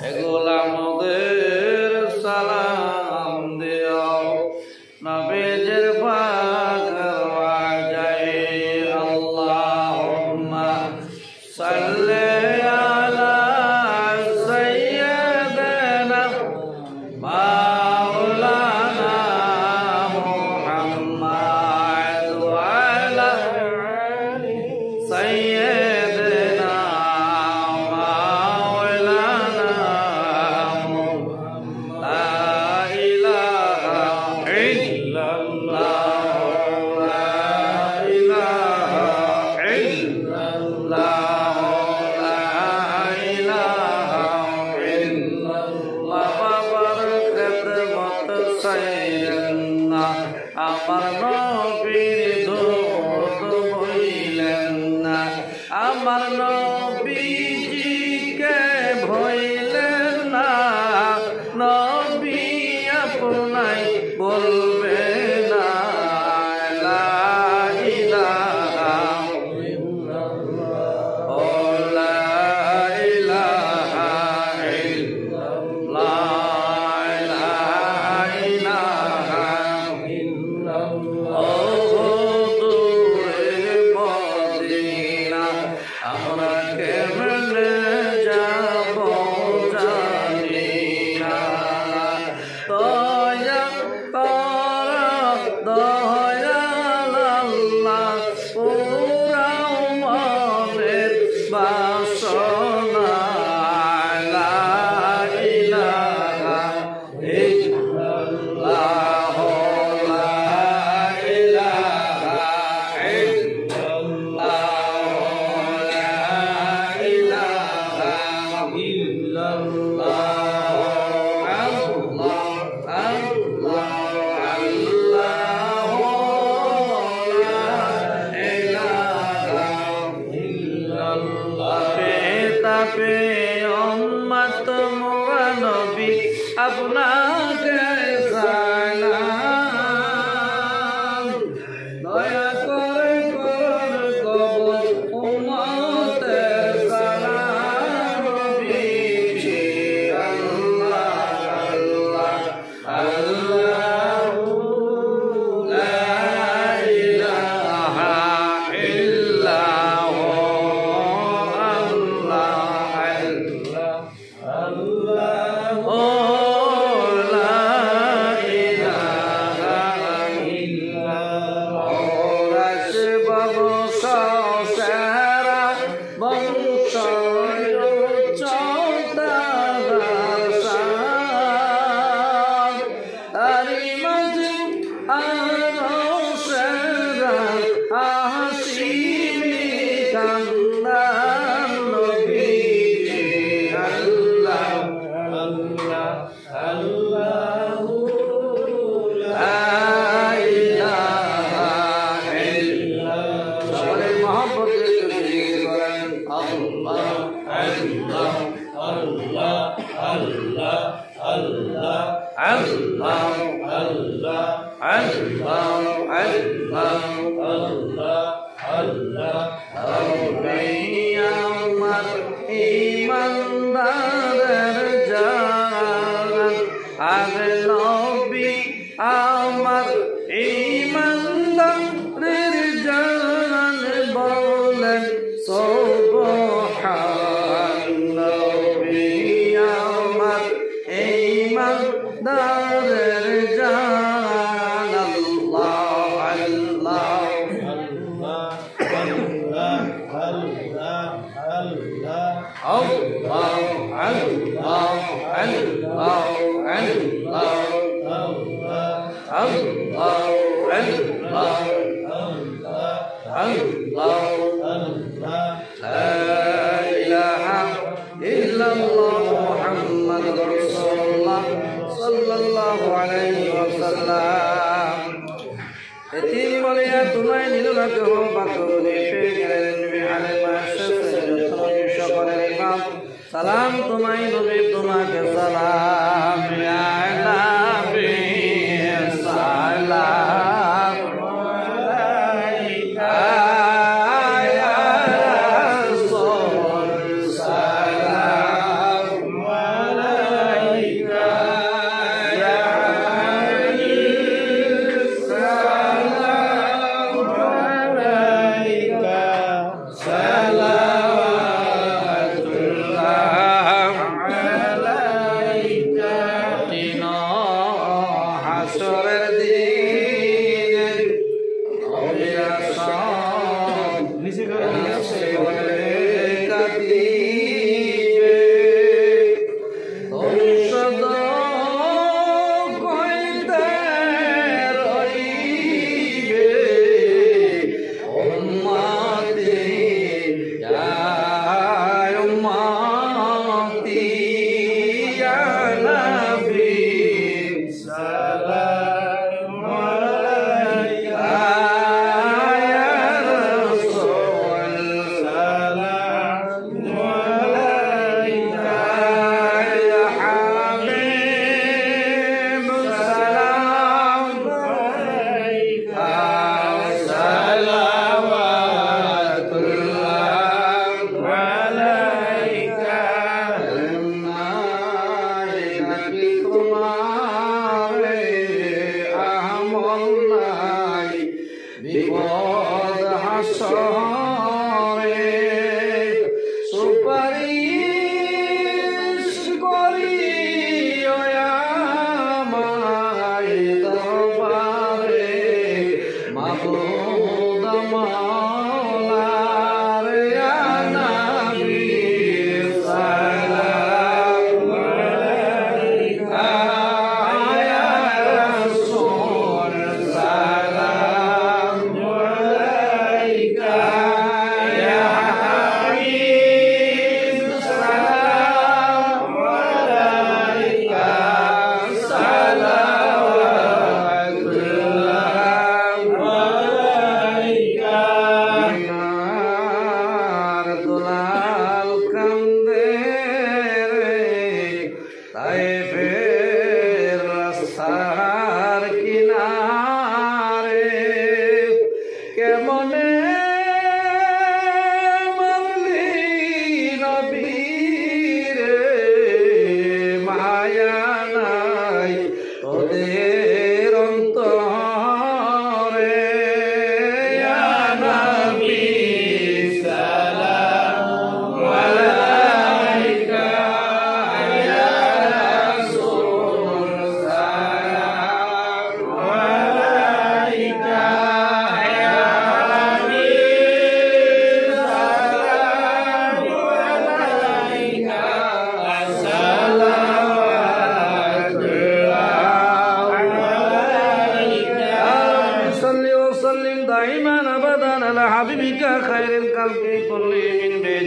এগুলা মোদের সালাম দিও নবীজির পাক যায় আল্লাহুম্মা সাল্লি আলা সাইয়্যিদিনা মাওলানা মুহাম্মদ ওয়া আলা সাইয়্যিদিনা আমার নবীর দোদ হইলেন না, আমার নবীজিকে ভইলেন না, নবী আপনাই বলবে না লা ইলাহা ইল্লাল্লাহ ও লা ইলাহা ইল্লাল্লাহ আপনাকে সালাম দয়া করে করুন কবুল উম্মতের সালাম নবীজি আল্লাহ আল্লাহ আল্লাহু লা ইলাহা ইল্লাহু আল্লাহ আল্লাহ আমার ঈমানদারের জান বলেন সুবহানাল্লাহ আমার ঈমানদারের জান আল্লাহ আল্লাহ সালাম তোমায় নবী তোমাকে সালাম ইয়া নবী সালাম আলাইকা ইয়া রাসূল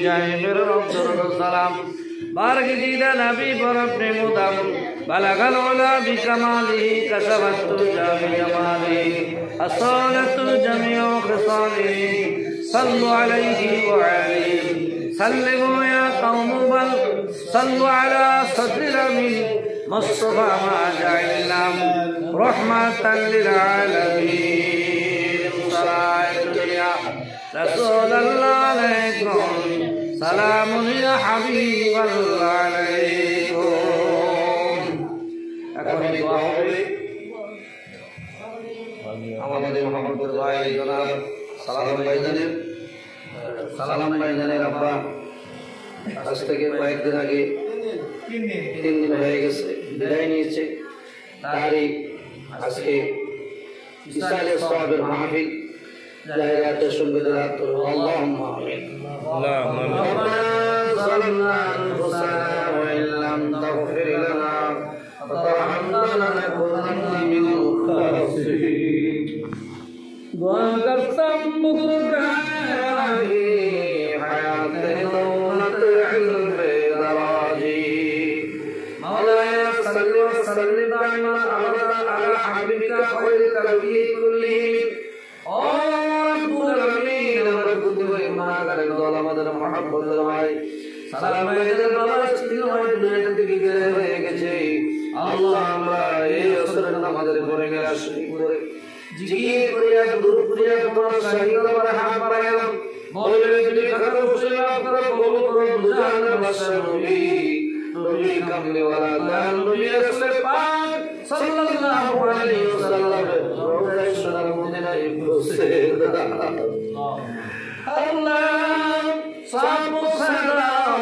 جائے میرے رب درود و سلام بارك جيدا نبي برب مدام بلغ العلا بكماله كشف الدجى بجماله أصالت جميع خصاله صلوا عليه وعليه سلموا يا قوم بل صلوا على صدر الأمين مصطفى ما جعلناه رحمة للعالمين صلاة الدنيا رسول الله عليكم سلام يا حبيب الله عليكم এখন দোয়া হবে আমাদের মোহাম্মদ ভাই জনাব সালাম ভাইজানের আব্বা আজ থেকে কয়েকদিন আগে 3 দিন হয়ে গেছে বিদায় নিয়েছে তারই আজকে ইসালে সাহাবের মাহফিল জায়গাতে সংবিধান আল্লাহুম্মা আমিন اللهم ظلمنا أنفسنا وإن لم تغفر لنا وترحمنا لنكونن من الخاسرين دعا کرتم بزرگانی حیات دولت علم دراجی مولاي صل وسلم دائما أبدا على حبيبك خير الخلق كلهم আমাদের মহব্বতের ভাই সালাম ভাইদের বাবা ছিল হয় দুনিয়া থেকে গিয়ে হয়ে গেছে আল্লাহ আমরা এই আসরের নামাজের পরে আসি করে জিকির করিয়া দূর করিয়া তোমার শাহীদ আমার হাত বাড়াইলাম মৌলভী তুমি খারাপ মুসলিম আপনারা কবুল করুন দুজাহানের বাদশা নবী নবী কামলে ওয়ালা দান নবী রাসূল পাক সাল্লাল্লাহু আলাইহি ওয়াসাল্লাম রওজায়ে সোনার মদিনায় বসে আল্লাহ সাবু সালাম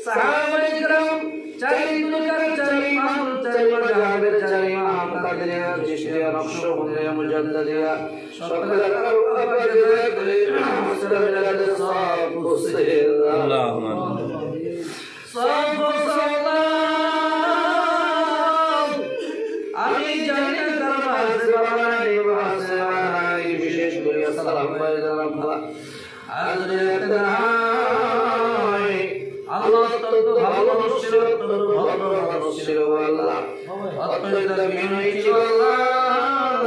সাহাবায়ে کرام চারি দুনিয়ার চারি ইমাম চারি মাযহাবের চারি ইমাম কাদেরিয়া চিশতিয়া নকশবন্দিয়া মুজাদ্দিদিয়া সকলের আবাদে করে মুসলিমদের সব বসে আল্লাহুম্মা সাবু সালাম আমি জানি দরবারে বাবা নিবাসে আই বিশেষ করে সালাম ভাইজান আল্লাহ তত ভালো মানুষের তত ভালো মানুষের আল্লাহ অত্যন্ত বিনয়ী আল্লাহ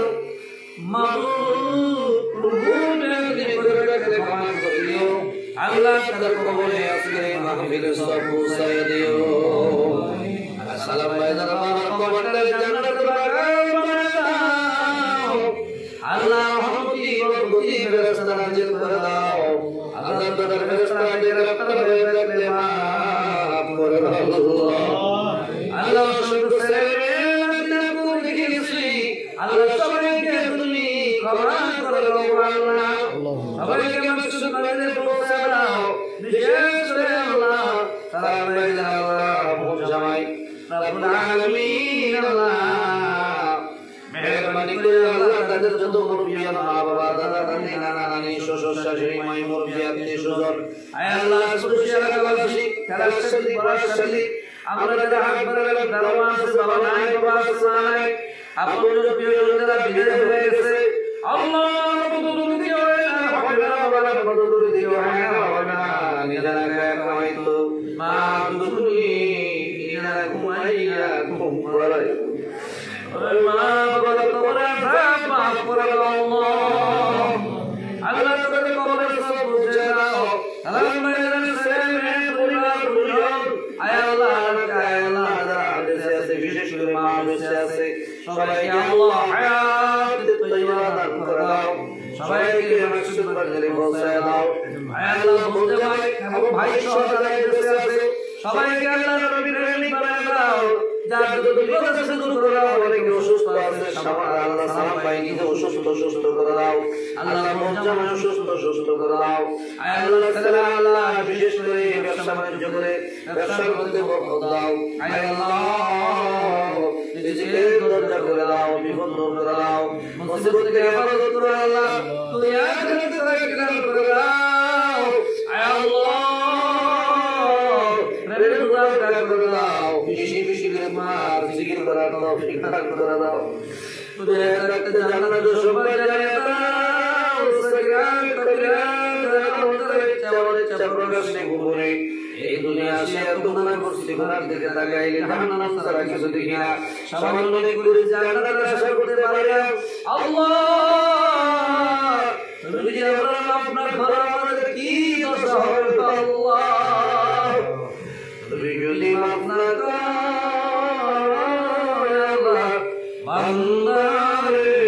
মাবুদ প্রভুদের দিবরাকে ক্ষমা করিও আল্লাহ তার কবরে আজকের মাহফিলে সব পৌঁছায় দিও সালাম ভাইজান আমার কবরে জান্নাত বাগান বানায় দাও আল্লাহ রহমতি বরকতি ফেরেশতা নাযিল করে দাও আল্লাহ তাআলা ফেরেশতা গ্রেফতার হয়ে থাকলে মাফ করে দাও আল্লাহ শুধু ছেলেমেয়েরা করে দিয়েছি আল্লাহ সবাইকে তুমি ক্ষমা করে দাও আল্লাহ সবাইকে মাকসুদ বাড়িতে পৌঁছে দাও বিশেষ করে আল্লাহ সালাম ভাইজান আল্লাহ আবু জামাই রব্বুল আলামিন আল্লাহ মেহরবানি করে আল্লাহ তাদের যত মুরব্বিয়ান মা বাবা দাদা দাদি নানা নানি শ্বশুর শাশুড়ি মাই মুরব্বি আত্মীয় স্বজন আয় আল্লাহ সুরশি এলাকাবাসী খেলাশালী পড়াশালী আমরা যারা হাত বাড়ালাম দারোয়ান আছে বাবা নাই বাবা আছে নাই আপন প্রিয়জনেরা বিদায় হয়ে গেছে আল্লাহ বদল দিও না হবে না বাবা বদল দিও না হবে না নিজেরা কামাইতো মা দুনি নিজেরা ঘুমাইয়া ঘুম পড়াই মা বাবার কবরে আযাব মাফ করে দাও আল্লাহ তাদের কবরে সব বুঝে দাও সালাম ভাইজান ছেলে পরিবার পরিজন আয় আল্লাহ যারা হাদিসে আছে বিশেষ করে মা হাদিসে আছে সবাইকে আল্লাহ হায়াত তৈয়বা দান করে দাও সবাইকে মাকসুদ বাড়িতে পৌঁছায় দাও আয় আল্লাহ বুঝে ভাই এবং ভাই সহ যারা দেশে আছে সবাইকে আল্লাহ নবীর প্রেমী বানায় দাও যার যত বিপদ আছে দূর করে দাও অনেকে অসুস্থ আছে আল্লাহ সালাম ভাইকে সুস্থ করে দাও আল্লাহ মুজাম্মিল সুস্থ করে দাও আয় আল্লাহ তাআলা আল্লাহ বিশেষ করে ব্যবসা বাণিজ্য করে ব্যবসার মধ্যে বরকত দাও আয় আল্লাহ রিজিকের দরজা করে দাও বিপদ দূর করে দাও মুসিবত থেকে হেফাজত করে আল্লাহ তুমি আখিরাত তারাকে দান করে দাও আয় আল্লাহ প্রেমের দুয়ার করে দাও বেশি বেশি মার জিকির করার তৌফিক দান করে দাও তুই একটা জান্নাত সবাই জানে দাও সগরান কবিরা ইচ্ছা প্রকাশ নেই গোপনে এই দুনিয়া আসে এত গুনাহ করছি গুনার দিকে তাকাইলে জাহান্নাম ছাড়া কিছু দেখি না সামান্য করে জান্নাতের আশা করতে পারি না আল্লাহ তুমি যে আপনার ঘর আমাদের কি দশা হবে আল্লাহ তুমি যদি মাফ না করো আল্লাহ বান্দারে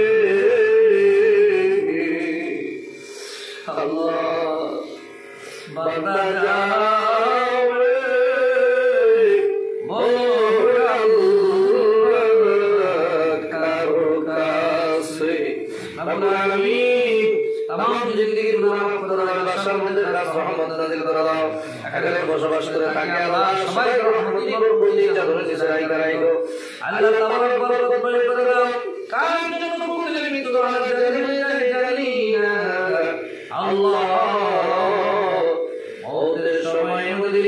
আল্লাহ বান্দা যাবে মোর আল্লাহ কারো কাছে আমি तमाम जिंदगी गुनाह खुदा बादशाह মধ্যে রহমত নাযিল করে দাও এখানে বসবাস করে থাকে আল্লাহ সবাই রহমতের বন্দি ধরে নিসাই করাই গো আল্লাহ তাবারক বরকত বলে করে দাও কার জন্য কোন মৃত্যু আমরা জানি না আল্লাহ মওতের সময় আমাদের